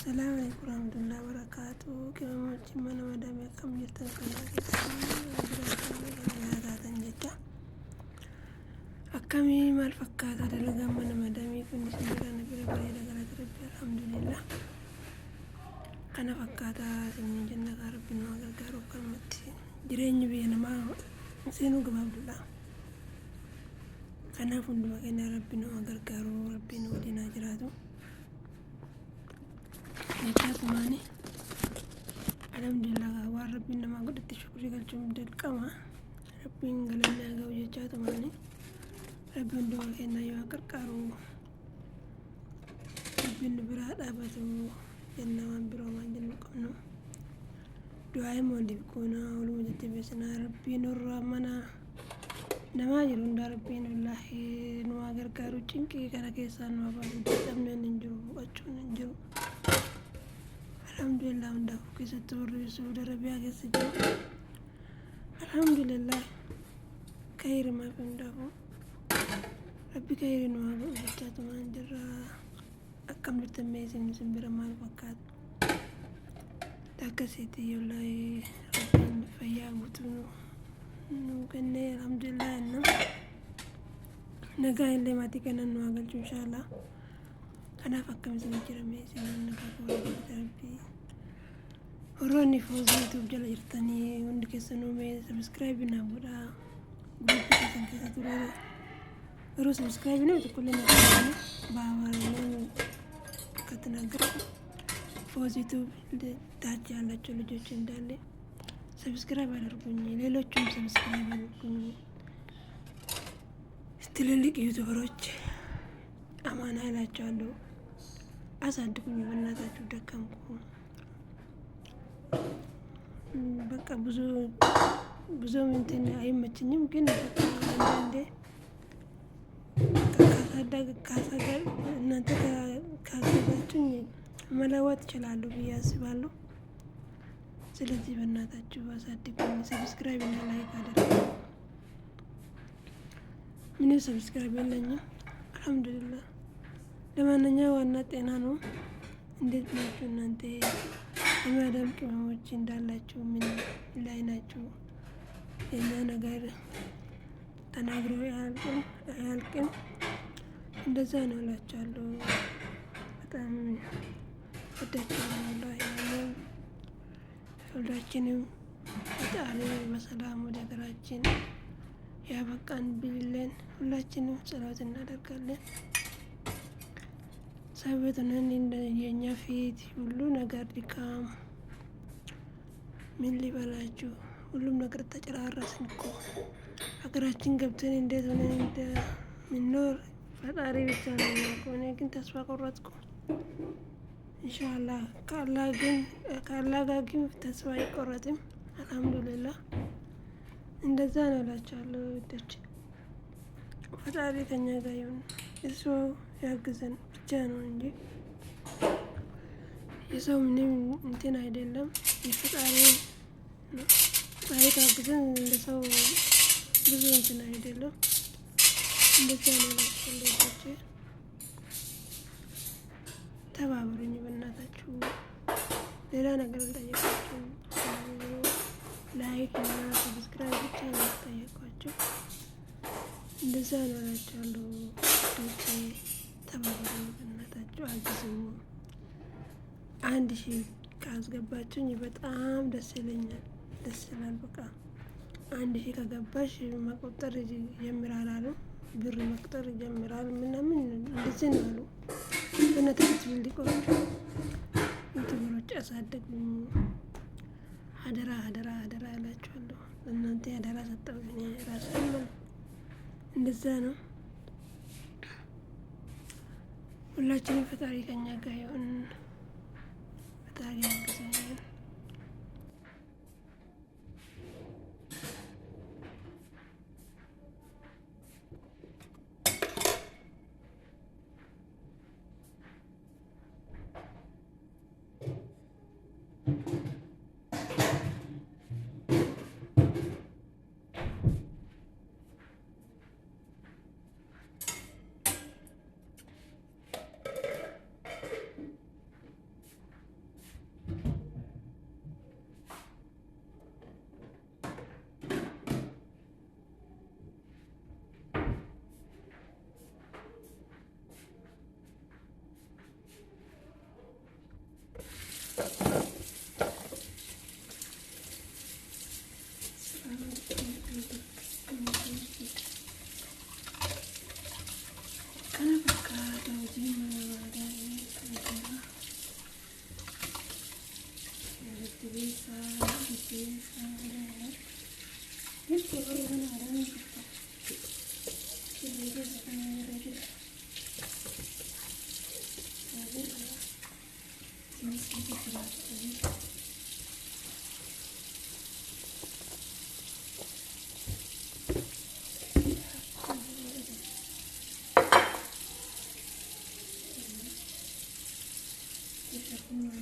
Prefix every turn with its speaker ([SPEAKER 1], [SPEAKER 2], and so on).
[SPEAKER 1] السلام عليكم ورحمة الله وبركاته. كما موجي من مدام كم جرتن كنا أكمي ما الفكات هذا لقام من مدامي كنت سنجرا نبرة بريدة قالت ربي الحمد لله كان فكاتا سنجنا ربنا وقالوا كلمتي جريني بينا ما سينو قباب الله كان فندما كان ربنا وقالوا ربنا ودينا جراتو نجات ماني الحمد لله وربنا ما قدرت شكري قلتم دلقما ربنا قالنا قاو جات ماني ربنا دوا كنا يوكر كارو ربنا براد أبتو جنة من برو من جنة كنو دعاء مودي بكونا ولوجت بسنا ربنا الرحمنا نماجر عند ربنا الله نواجر كارو تشينكي كنا كيسان ما بعد تمنى ننجرو أشون ننجرو الحمد لله عند كيس توري سود ربيع كيسجو الحمد لله خير ما في عنده ربي خير نواجر وجات ما نجرا أكمل تميزين سنبرا ما الفكات تاكسيتي والله ربي فيا متونو نوكني الحمد لله إنه نجاي اللي ما تكنا نواجل إن شاء الله أنا فكر سنجرا ميزين نكاكو ربي وروني فوزي يوتيوب جل يرتني وندك سنومي سبسكرايب نابودا جروب كيسان كيسا توري ورو سبسكرايب نابودا كلنا باورني كتناقر فوزي يوتيوب تاجي على جلو جوشن دالي سبسكرايب على ركوني ليلو تشوم سبسكرايب على ركوني ستللك يوتيوبروች አማና እላቸዋለሁ አሳድጉኝ በእናታችሁ ደከምኩ በቃ ብዙ እንትን አይመችኝም ግን አንዳንዴ ካሳደግ እናንተ ካሳደጋችሁኝ መለወጥ እችላለሁ ብዬ አስባለሁ። ስለዚህ በእናታችሁ አሳድጉኝ ሰብስክራይብ እና ላይክ አድርጉ። ምን ሰብስክራይብ የለኝም አልሐምዱሊላህ። ለማንኛውም ዋና ጤና ነው። እንዴት ናችሁ እናንተ የማዳም ቅመሞች እንዳላችሁ ምን ላይ ናችሁ? የኛ ነገር ተናግሮ አያልቅም። እንደዛ ነው እላችኋለሁ። በጣም ወዳችኋለሁ። ሁላችንም ፈጣሪ በሰላም ወደ ሀገራችን ያበቃን ብለን ሁላችንም ጸሎት እናደርጋለን። ሰበት ነን የኛ ፊት ሁሉ ነገር ድካም ምን ሊበላችሁ ሁሉም ነገር ተጨራረስን እኮ ሀገራችን ገብተን እንዴት ሆነን እንደምንኖር ፈጣሪ ብቻ ነው የሚያውቀው። እኔ ግን ተስፋ ቆረጥኩ። ኢንሻአላህ ከአላህ ጋር ግን ተስፋ አይቆረጥም። አልሐምዱሊላህ እንደዛ ነው እላችኋለሁ ውዶች። ፈጣሪ ከኛ ጋር ይሁን፣ እሱ ያግዘን ብቻ ነው እንጂ የሰው ምንም እንትን አይደለም። የፈጣሪ ነው። ፈጣሪ ካገዘን ለሰው ብዙ እንትን አይደለም። እንደዛ ነው እላችኋለሁ ውዶች። ተባበሩኝ በእናታችሁ። ሌላ ነገር አልጠየቃችሁ። ላይክ እና ሰብስክራይብ ብቻ ነው የምጠየቋቸው። እንደዛ ነው እላችኋለሁ ውዶቼ። ተባበሩኝ በእናታችሁ አግዙኝ። 1000 ካስገባችሁኝ በጣም ደስ ይለኛል። ደስ ይላል። በቃ 1000 ከገባሽ መቆጠር ይጀምራል አሉ። ብር መቁጠር ይጀምራል ምናምን እንደዚህ ነው አሉ። በእናታችሁ እንዲቆርጡ ዩቲዩበሮች አሳድጉኝ። አደራ አደራ አደራ እላችኋለሁ። እናንተ አደራ ሰጠሁኝ ራሴን ማለት እንደዛ ነው። ሁላችንም ፈጣሪ ከኛ ጋር ይሁን። ፈጣሪ ያግዘን። Kana fakkaata hojii mana aadaa inni kan jira. Walitti beekaa, beekaa, jechuun warra mana aadaa ni jirta. Sirrii keessa kan irra jira. Sinis keessa jiraatu. Terus aku mau